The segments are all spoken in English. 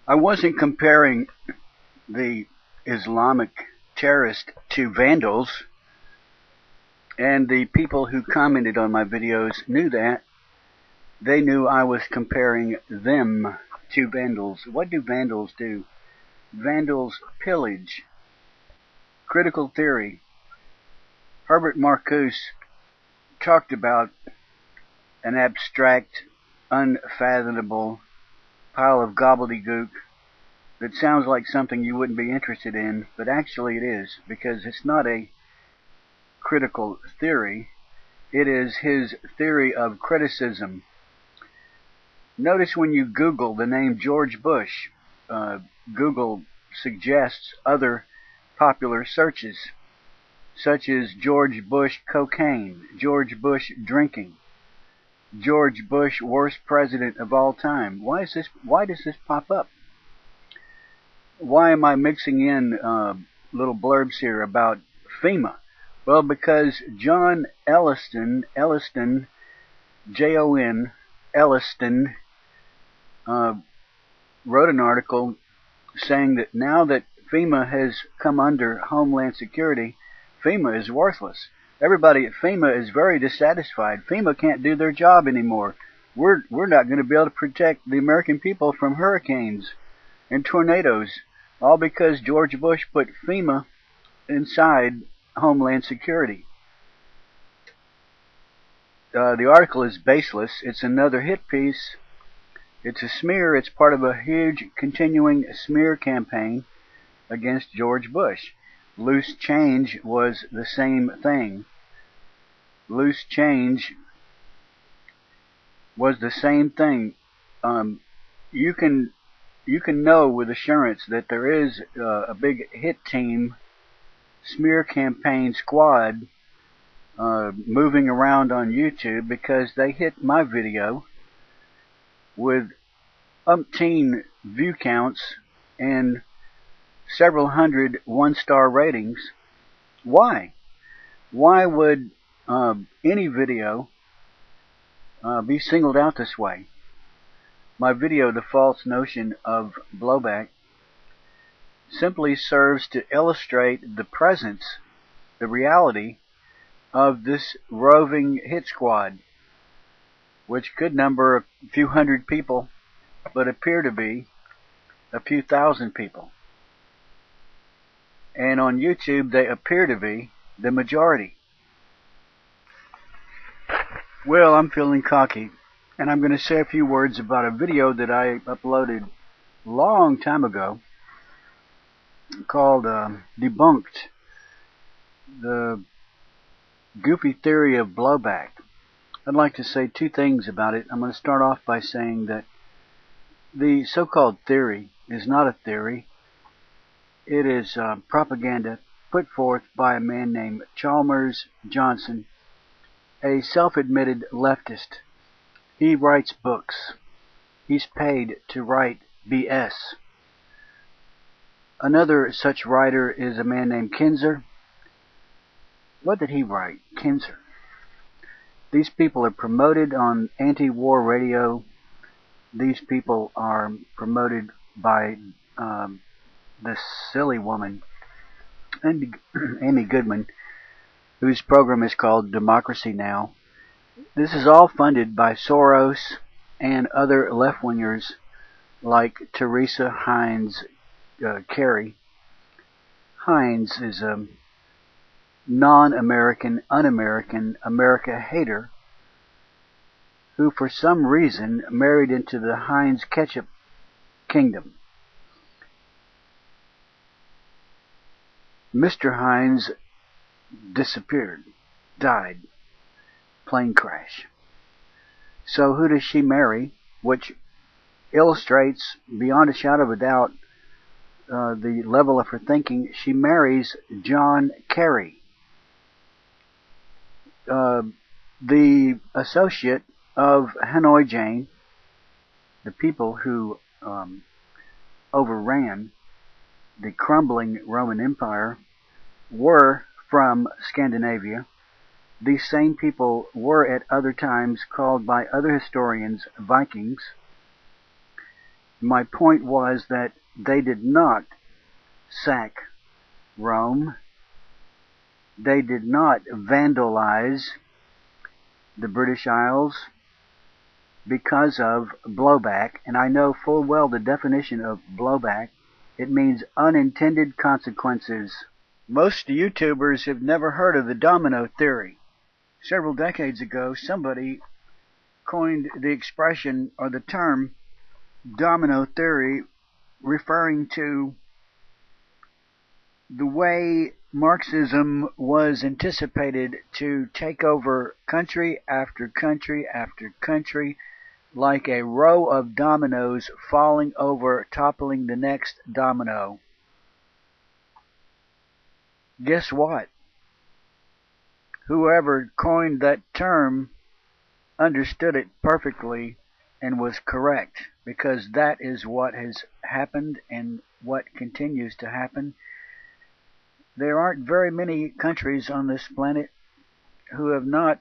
I wasn't comparing the Islamic terrorists to vandals, and the people who commented on my videos knew that. They knew I was comparing them to vandals. What do vandals do? Vandals pillage. Critical theory. Herbert Marcuse talked about an abstract, unfathomable pile of gobbledygook that sounds like something you wouldn't be interested in, but actually it is, because it's not a critical theory. It is his theory of criticism. Notice when you Google the name George Bush, Google suggests other popular searches, such as George Bush cocaine, George Bush drinking, George Bush worst president of all time. Why does this pop up? Why am I mixing in little blurbs here about FEMA? Well, because John Elliston, Jon Elliston, wrote an article saying that now that FEMA has come under Homeland Security, FEMA is worthless. Everybody at FEMA is very dissatisfied. FEMA can't do their job anymore. We're not going to be able to protect the American people from hurricanes and tornadoes, all because George Bush put FEMA inside Homeland Security. The article is baseless. It's another hit piece. It's a smear. It's part of a huge continuing smear campaign against George Bush. Loose change was the same thing. Loose change was the same thing. You can know with assurance that there is a big hit team, smear campaign squad moving around on YouTube, because they hit my video with umpteen view counts and several hundred one-star ratings. Why? Why would any video be singled out this way? My video, The False Notion of Blowback, simply serves to illustrate the presence, the reality of this roving hit squad, which could number a few hundred people, but appear to be a few thousand people. And on YouTube, they appear to be the majority. Well, I'm feeling cocky, and I'm going to say a few words about a video that I uploaded a long time ago called Debunked, the Goofy Theory of Blowback. I'd like to say two things about it. I'm going to start off by saying that the so-called theory is not a theory. It is propaganda put forth by a man named Chalmers Johnson, a self-admitted leftist. He writes books. He's paid to write BS. Another such writer is a man named Kinzer. What did he write? Kinzer. These people are promoted on anti-war radio. These people are promoted by this silly woman, Amy Goodman, whose program is called Democracy Now! This is all funded by Soros and other left-wingers like Teresa Heinz Carey. Heinz is a non-American, un-American, America hater who for some reason married into the Heinz ketchup kingdom. Mr. Heinz disappeared, died, plane crash. So who does she marry? Which illustrates beyond a shadow of a doubt the level of her thinking. She marries John Kerry, the associate of Hanoi Jane, the people who overran the crumbling Roman Empire, were from Scandinavia. These same people were at other times called by other historians Vikings. My point was that they did not sack Rome. They did not vandalize the British Isles because of blowback, and I know full well the definition of blowback. It means unintended consequences. Most YouTubers have never heard of the domino theory. Several decades ago, somebody coined the expression or the term domino theory, referring to the way Marxism was anticipated to take over country after country after country, like a row of dominoes falling over, toppling the next domino. Guess what? Whoever coined that term understood it perfectly and was correct, because that is what has happened and what continues to happen. There aren't very many countries on this planet who have not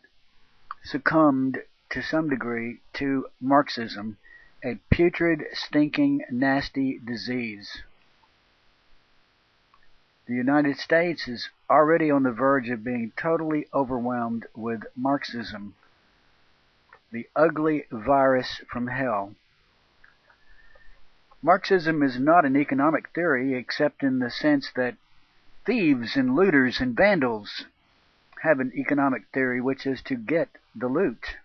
succumbed to some degree to Marxism, a putrid, stinking, nasty disease. The United States is already on the verge of being totally overwhelmed with Marxism, the ugly virus from hell. Marxism is not an economic theory, except in the sense that thieves and looters and vandals have an economic theory, which is to get the loot.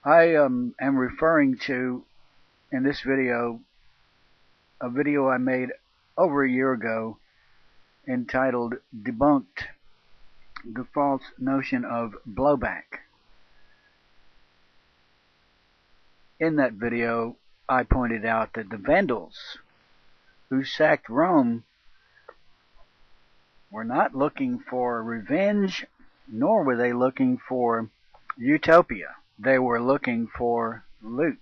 I am referring to, in this video, a video I made over a year ago entitled Debunked, the False Notion of Blowback. In that video, I pointed out that the Vandals who sacked Rome were not looking for revenge, nor were they looking for utopia. They were looking for loot.